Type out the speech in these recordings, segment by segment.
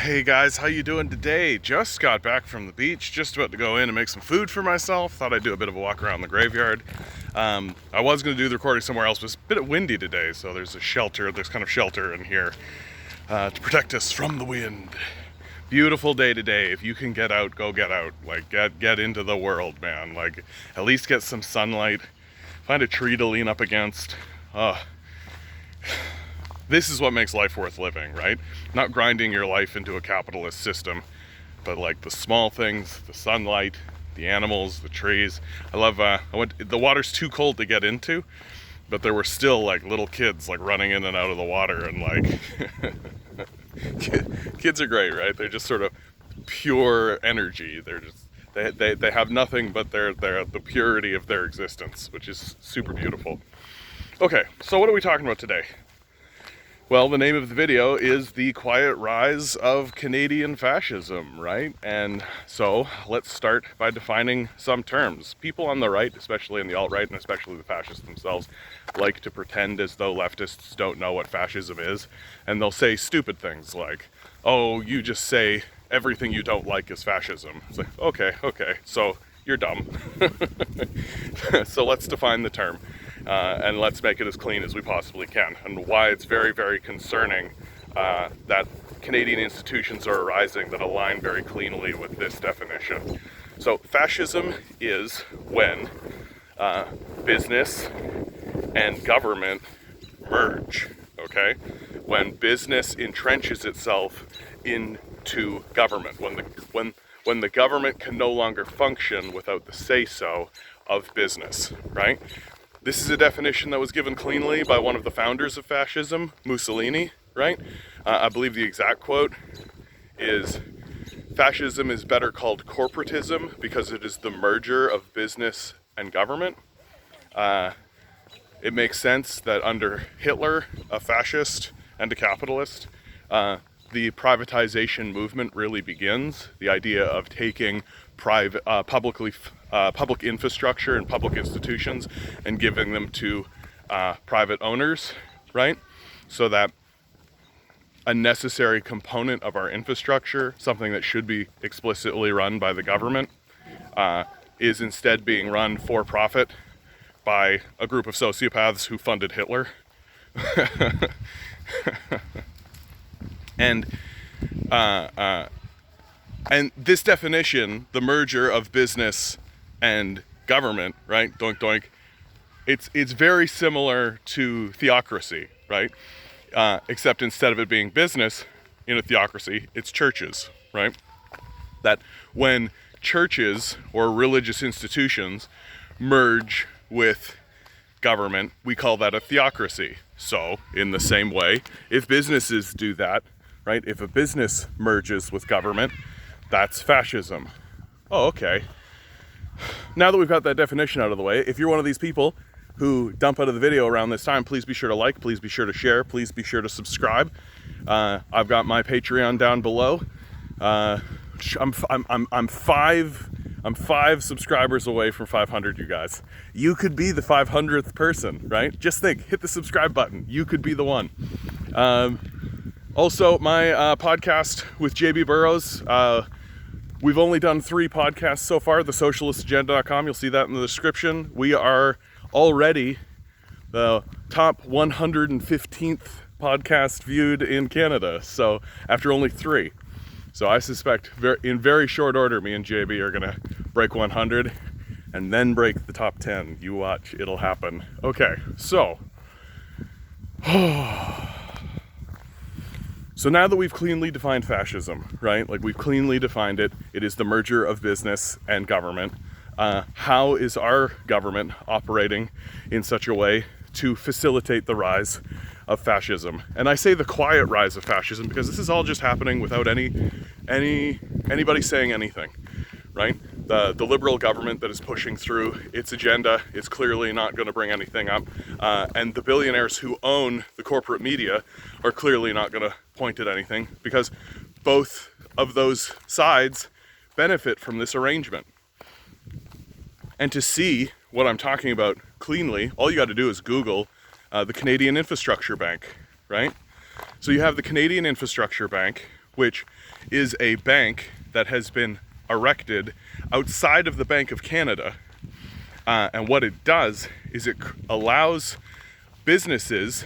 Hey guys, how you doing today? Just got back from the beach, just about to go in and make some food for myself. Thought I'd do a bit of a walk around the graveyard. I was going to do the recording somewhere else, but it's a bit windy today, so there's kind of shelter in here to protect us from the wind. Beautiful day today. If you can get out, go get out. Like, get into the world, man. Like, at least get some sunlight. Find a tree to lean up against. This is what makes life worth living, right? Not grinding your life into a capitalist system, but like the small things, the sunlight, the animals, the trees. I love, the water's too cold to get into, but there were still like little kids like running in and out of the water, and like, kids are great, right? They're just sort of pure energy. They're just, they have nothing but they're the purity of their existence, which is super beautiful. Okay, so what are we talking about today? Well, the name of the video is The Quiet Rise of Canadian Fascism, right? And so let's start by defining some terms. People on the right, especially in the alt-right and especially the fascists themselves, like to pretend as though leftists don't know what fascism is. And they'll say stupid things like, oh, you just say everything you don't like is fascism. It's like, okay, so you're dumb. So let's define the term. And let's make it as clean as we possibly can, and why it's very, very concerning that Canadian institutions are arising that align very cleanly with this definition. So fascism is when business and government merge, okay? When business entrenches itself into government, when the government can no longer function without the say-so of business, right? This is a definition that was given cleanly by one of the founders of fascism, Mussolini, right? I believe the exact quote is, fascism is better called corporatism because it is the merger of business and government. It makes sense that under Hitler, a fascist and a capitalist, the privatization movement really begins. The idea of taking public infrastructure and public institutions and giving them to private owners, right? So that a necessary component of our infrastructure, something that should be explicitly run by the government, is instead being run for profit by a group of sociopaths who funded Hitler. And this definition, the merger of business and government, right? Doink doink. It's very similar to theocracy, right? Except instead of it being business in a theocracy, it's churches, right? That when churches or religious institutions merge with government, we call that a theocracy. So, in the same way, if businesses do that, right? If a business merges with government, that's fascism. Oh, okay. Now that we've got that definition out of the way, if you're one of these people who dump out of the video around this time, please be sure to like, please be sure to share, please be sure to subscribe. I've got my Patreon down below. I'm five subscribers away from 500, you guys. You could be the 500th person, right? Just think, hit the subscribe button. You could be the one. Also, my podcast with JB Burrows, we've only done 3 podcasts so far, thesocialistagenda.com. You'll see that in the description. We are already the top 115th podcast viewed in Canada, so after only 3. So I suspect in very short order, me and JB are gonna break 100 and then break the top 10. You watch, it'll happen. Okay, so. So now that we've cleanly defined fascism, right? Like we've cleanly defined it, it is the merger of business and government. How is our government operating in such a way to facilitate the rise of fascism? And I say the quiet rise of fascism because this is all just happening without anybody saying anything, right? The liberal government that is pushing through its agenda is clearly not going to bring anything up, and the billionaires who own the corporate media are clearly not going to point at anything, because both of those sides benefit from this arrangement. And to see what I'm talking about cleanly, all you got to do is Google the Canadian Infrastructure Bank, right? So you have the Canadian Infrastructure Bank, which is a bank that has been erected outside of the Bank of Canada. And what it does is it allows businesses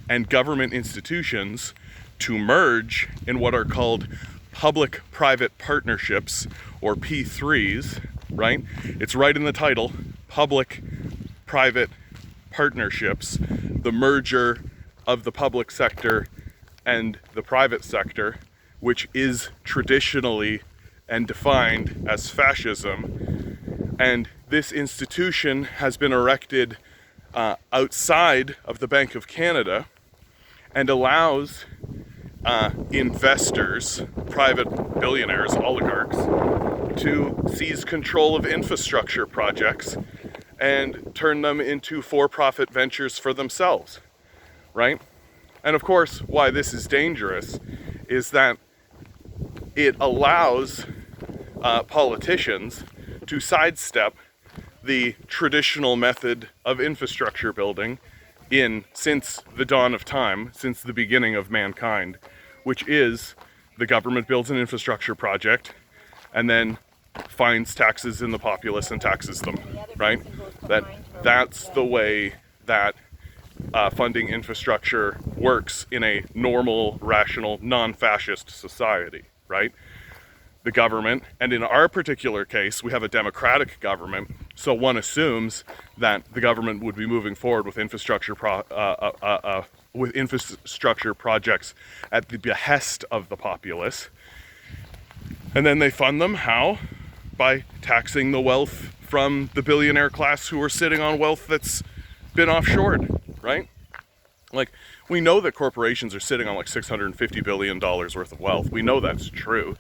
and government institutions to merge in what are called public-private partnerships, or P3s, right? It's right in the title, public-private partnerships, the merger of the public sector and the private sector, which is traditionally and defined as fascism. And this institution has been erected outside of the Bank of Canada and allows investors, private billionaires, oligarchs, to seize control of infrastructure projects and turn them into for-profit ventures for themselves, right? And of course, why this is dangerous is that it allows politicians to sidestep the traditional method of infrastructure building since the dawn of time, since the beginning of mankind, which is the government builds an infrastructure project and then fines taxes in the populace and taxes them, right? That's the way that funding infrastructure works in a normal, rational, non-fascist society, right? The government, and in our particular case, we have a democratic government, so one assumes that the government would be moving forward with infrastructure projects at the behest of the populace. And then they fund them, how? By taxing the wealth from the billionaire class who are sitting on wealth that's been offshored, right? Like, we know that corporations are sitting on like $650 billion worth of wealth. We know that's true.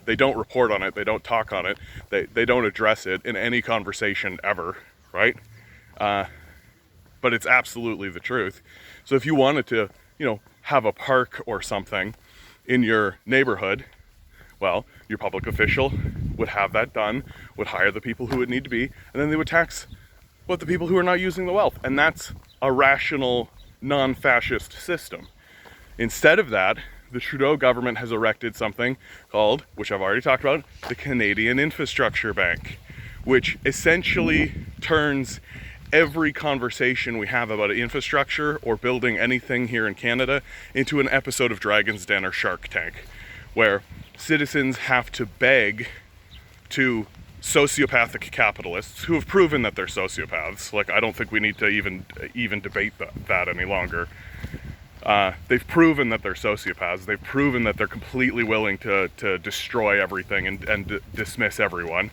They don't report on it. They don't talk on it. They don't address it in any conversation ever, right? But it's absolutely the truth. So if you wanted to, have a park or something in your neighborhood, well, your public official would have that done, would hire the people who would need to be, and then they would tax the people who are not using the wealth. And that's a rational, non-fascist system. Instead of that, the Trudeau government has erected something called, which I've already talked about, the Canadian Infrastructure Bank, which essentially turns every conversation we have about infrastructure or building anything here in Canada into an episode of Dragon's Den or Shark Tank, where citizens have to beg to sociopathic capitalists who have proven that they're sociopaths. Like, I don't think we need to even debate that any longer. They've proven that they're sociopaths. They've proven that they're completely willing to destroy everything and dismiss everyone.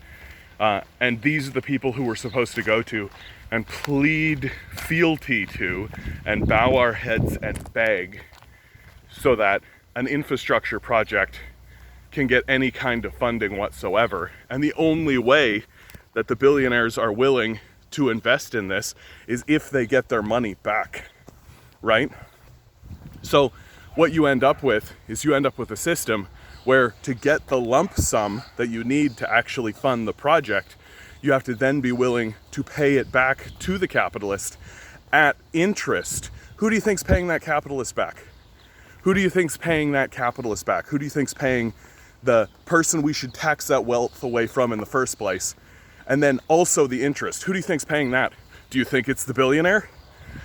And these are the people who we're supposed to go to and plead fealty to and bow our heads and beg so that an infrastructure project can get any kind of funding whatsoever. And the only way that the billionaires are willing to invest in this is if they get their money back, right? So what you end up with is a system where to get the lump sum that you need to actually fund the project, you have to then be willing to pay it back to the capitalist at interest. Who do you think's paying that capitalist back? Who do you think's paying that capitalist back? Who do you think's paying the person we should tax that wealth away from in the first place? And then also the interest. Who do you think's paying that? Do you think it's the billionaire?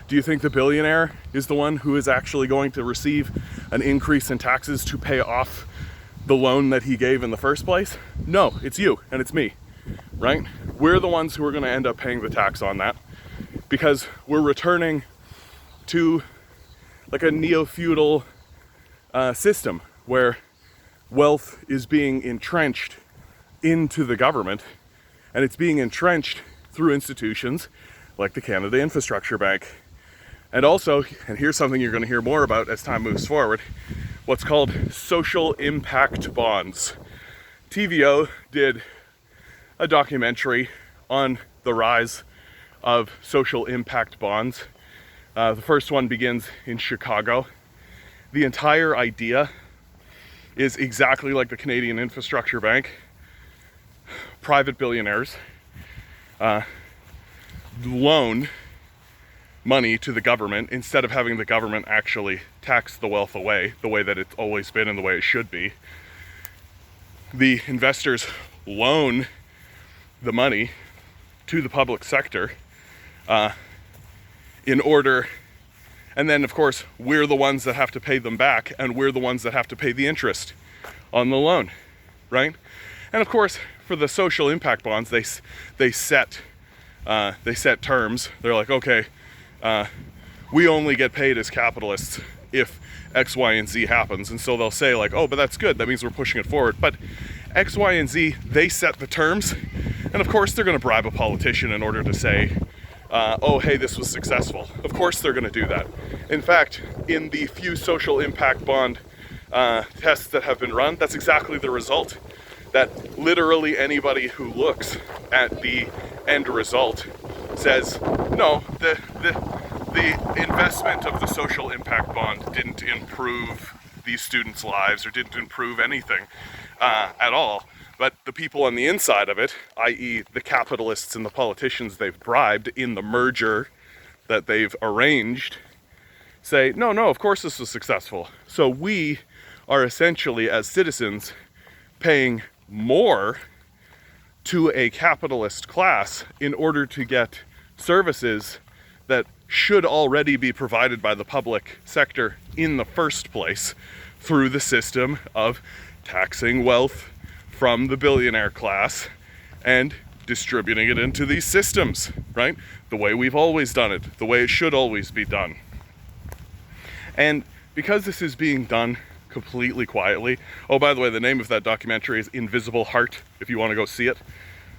Do you think the billionaire is the one who is actually going to receive an increase in taxes to pay off the loan that he gave in the first place? No, it's you and it's me, right? We're the ones who are going to end up paying the tax on that because we're returning to like a neo-feudal system where wealth is being entrenched into the government, and it's being entrenched through institutions like the Canada Infrastructure Bank. And also, and here's something you're going to hear more about as time moves forward, what's called social impact bonds. TVO did a documentary on the rise of social impact bonds. The first one begins in Chicago. The entire idea is exactly like the Canadian Infrastructure Bank. Private billionaires loan money to the government instead of having the government actually tax the wealth away the way that it's always been and the way it should be. The investors loan the money to the public sector in order, and then of course we're the ones that have to pay them back, and we're the ones that have to pay the interest on the loan, right? And of course for the social impact bonds, they set terms. They're like, okay, we only get paid as capitalists if X, Y, and Z happens. And so they'll say like, oh, but that's good. That means we're pushing it forward. But X, Y, and Z, they set the terms. And of course, they're going to bribe a politician in order to say, oh, hey, this was successful. Of course, they're going to do that. In fact, in the few social impact bond tests that have been run, that's exactly the result. That literally anybody who looks at the end result says, no, the investment of the social impact bond didn't improve these students' lives or didn't improve anything at all. But the people on the inside of it, i.e. the capitalists and the politicians they've bribed in the merger that they've arranged, say, no, of course this was successful. So we are essentially, as citizens, paying more to a capitalist class in order to get services that should already be provided by the public sector in the first place through the system of taxing wealth from the billionaire class and distributing it into these systems, right? The way we've always done it, the way it should always be done. And because this is being done completely quietly. Oh, by the way, the name of that documentary is Invisible Heart, if you want to go see it.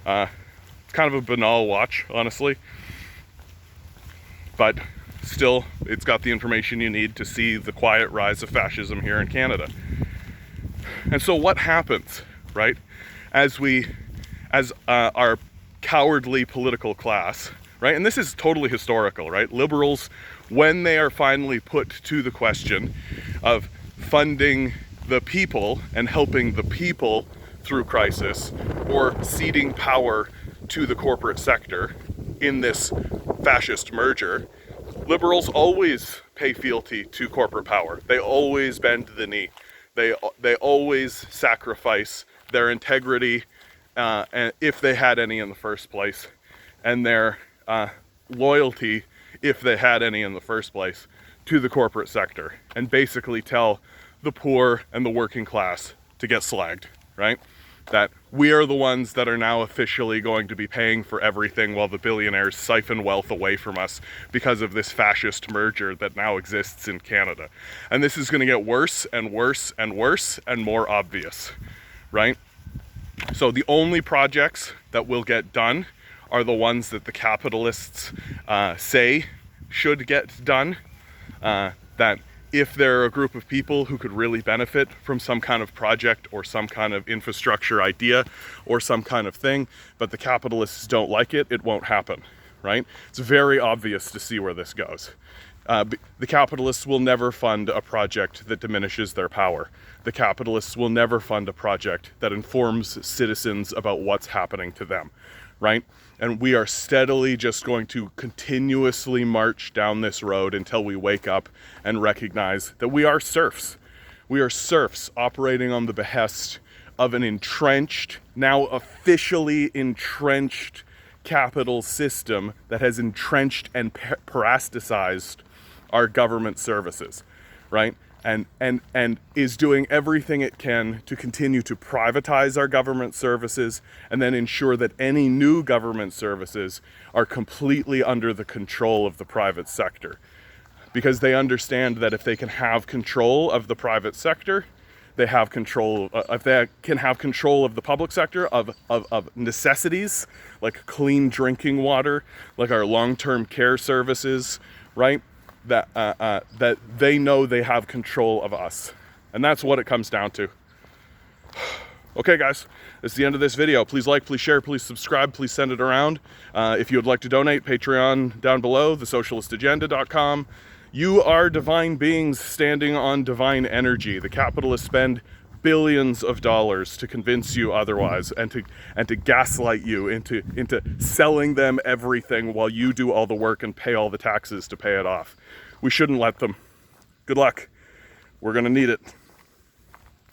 It's kind of a banal watch, honestly. But still, it's got the information you need to see the quiet rise of fascism here in Canada. And so what happens, right, as our cowardly political class, right, and this is totally historical, right, liberals, when they are finally put to the question of funding the people and helping the people through crisis, or ceding power to the corporate sector in this fascist merger, liberals always pay fealty to corporate power. They always bend the knee. They always sacrifice their integrity, and if they had any in the first place, and their loyalty, if they had any in the first place, to the corporate sector, and basically tell the poor and the working class to get slagged, right? That we are the ones that are now officially going to be paying for everything while the billionaires siphon wealth away from us because of this fascist merger that now exists in Canada. And this is going to get worse and worse and worse and more obvious, right? So the only projects that will get done are the ones that the capitalists say should get done, that if there are a group of people who could really benefit from some kind of project or some kind of infrastructure idea or some kind of thing, but the capitalists don't like it, it won't happen, right? It's very obvious to see where this goes. The capitalists will never fund a project that diminishes their power. The capitalists will never fund a project that informs citizens about what's happening to them, right? And we are steadily just going to continuously march down this road until we wake up and recognize that we are serfs. We are serfs operating on the behest of an entrenched, now officially entrenched capital system that has entrenched and parasiticized our government services, right? And is doing everything it can to continue to privatize our government services and then ensure that any new government services are completely under the control of the private sector. Because they understand that if they can have control of the private sector, they have control, if they can have control of the public sector, of necessities, like clean drinking water, like our long-term care services, right? That they know they have control of us. And that's what it comes down to. Okay, guys, that's the end of this video. Please like, please share, please subscribe, please send it around. If you would like to donate, Patreon down below, thesocialistagenda.com. You are divine beings standing on divine energy. The capitalists spend billions of dollars to convince you otherwise, and to gaslight you into selling them everything while you do all the work and pay all the taxes to pay it off. We shouldn't let them. Good luck. We're gonna need it.